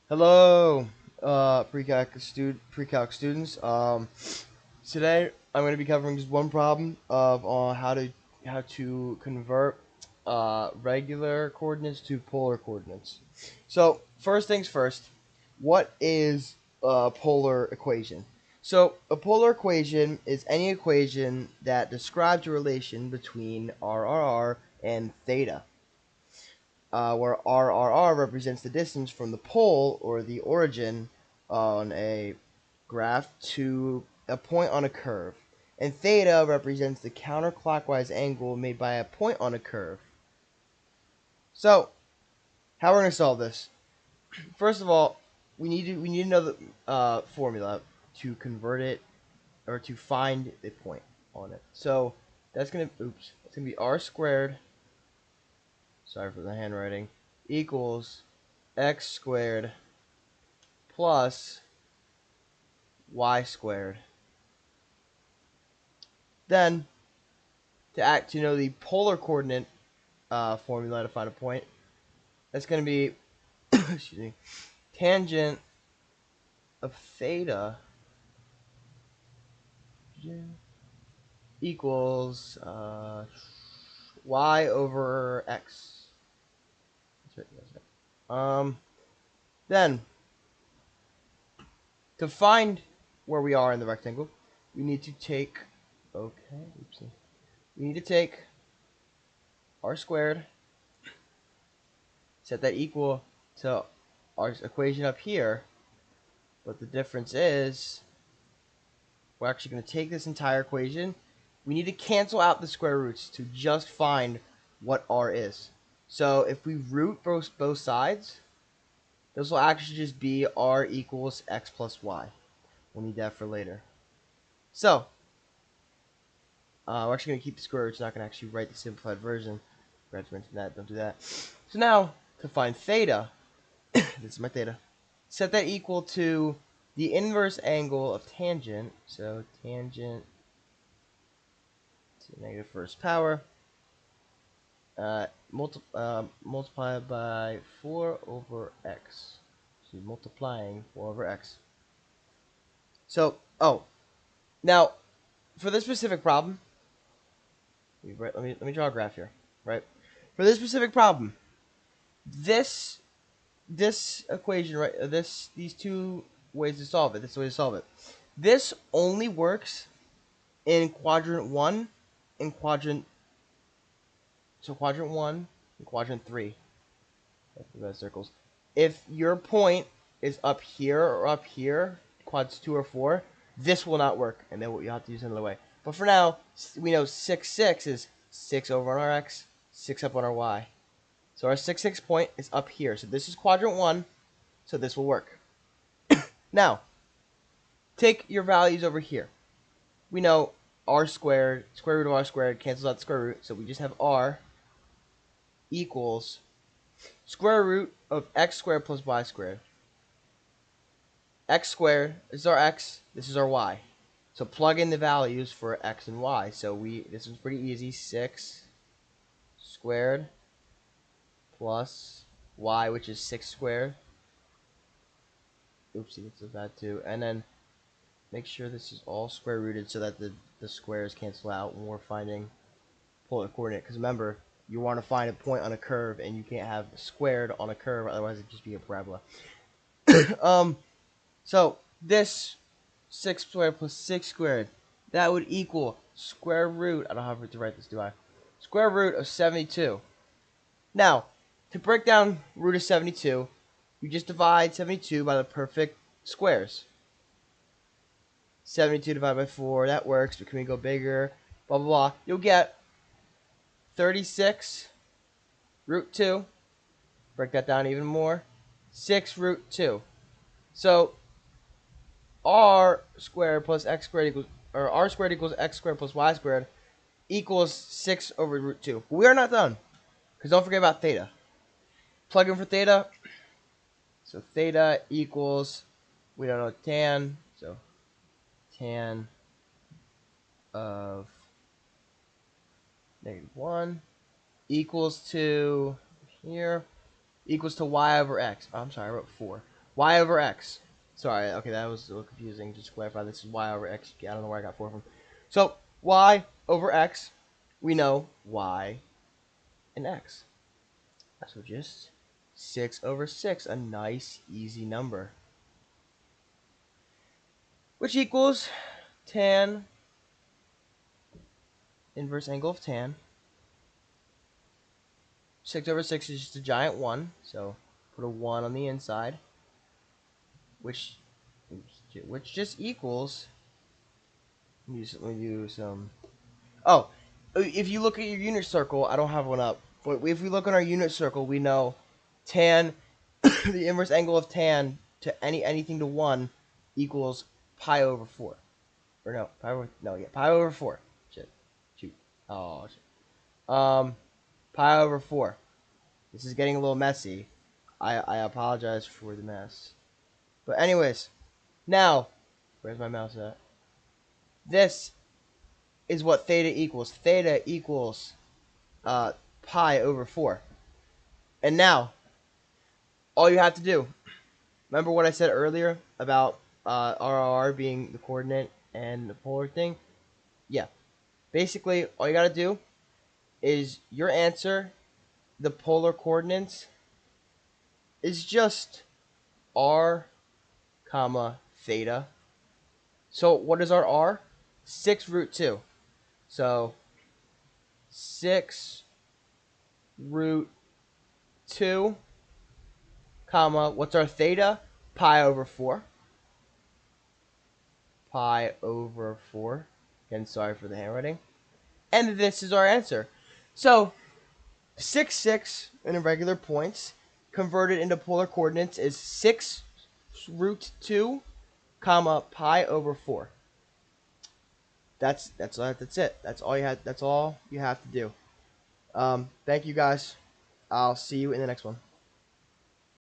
Hello, pre-calc students. Today I'm going to be covering just one problem of how to convert regular coordinates to polar coordinates. So first things first, what is a polar equation? So a polar equation is any equation that describes a relation between RRR and theta, where RRR represents the distance from the pole or the origin on a graph to a point on a curve, and theta represents the counterclockwise angle made by a point on a curve. So, how we're going to solve this? First of all, we need to know the formula to convert it or to find a point on it. So that's gonna be r squared. Sorry for the handwriting. Equals x squared plus y squared. Then, to know the polar coordinate formula to find a point, that's going to be excuse me, tangent of theta equals y over x. That's right. That's right. Then, to find where we are in the rectangle, we need to take oopsie. We need to take r squared, set that equal to our equation up here, but the difference is we're actually going to take this entire equation. We need to cancel out the square roots to just find what r is. So if we root both sides, this will actually just be r equals x plus y. We'll need that for later. So we're actually going to keep the square roots, not going to actually write the simplified version. Forgot to mention that, don't do that. So now, to find theta, this is my theta, set that equal to the inverse angle of tangent. So tangent to the negative first power, multiplied by 4 over x. So multiplying 4 over x. So, now, for this specific problem, let me draw a graph here, right? For this specific problem, this equation, right? These two ways to solve it. This is the way to solve it. This only works in quadrant 1 and quadrant 1 and quadrant 3. Red circles. If your point is up here or up here, quads 2 or 4, this will not work, and then you'll have to use another way. But for now, we know 6, 6 is 6 over on our x, 6 up on our y. So our 6, 6 point is up here. So this is quadrant 1, so this will work. Now, take your values over here. We know r squared, square root of r squared cancels out the square root, so we just have r equals square root of x squared plus y squared. X squared, this is our x, this is our y. So plug in the values for x and y. So this is pretty easy. 6 squared plus y, which is 6 squared. Oopsie, it's that too. And then make sure this is all square rooted so that the squares cancel out when we're finding polar coordinate. Because remember, you want to find a point on a curve, and you can't have squared on a curve, otherwise it'd just be a parabola. So this 6 squared plus 6 squared, that would equal square root, I don't have to write this, do I? Square root of 72. Now, to break down root of 72, you just divide 72 by the perfect squares. 72 divided by 4, that works, but can we go bigger? Blah, blah, blah. You'll get 36 root 2. Break that down even more. 6 root 2. So, r squared plus x squared equals, or r squared equals x squared plus y squared equals 6 over root 2. But we are not done, because don't forget about theta. Plug in for theta. So theta equals, we don't know tan, so tan of -1 equals to here, equals to y over x. Oh, I'm sorry, I wrote 4. y over x. Sorry, okay, that was a little confusing. Just to clarify, this is y over x. I don't know where I got 4 from. So y over x, we know y and x. So just 6 over 6, a nice, easy number. Which equals tan inverse angle of tan. 6 over 6 is just a giant 1, so put a 1 on the inside, which just equals, let me do some, oh, if you look at your unit circle, I don't have one up, but if we look at our unit circle, we know tan, the inverse angle of tan to anything to 1 equals pi over 4. Or no, pi over 4. Shit. Shoot. Oh, shit. Pi over 4. This is getting a little messy. I apologize for the mess. But anyways, now, where's my mouse at? This is what theta equals. Theta equals pi over 4. And now, all you have to do, remember what I said earlier about RR being the coordinate and the polar thing? Yeah. Basically, all you got to do is your answer, the polar coordinates, is just r comma theta. So what is our r? 6 root 2. So 6 root 2 comma, what's our theta? Pi over 4. Pi over 4. Again, sorry for the handwriting. And this is our answer. So 6 in irregular points converted into polar coordinates is 6 root 2 comma pi over 4. That's it. That's all you had. That's all you have to do. Thank you guys. I'll see you in the next one.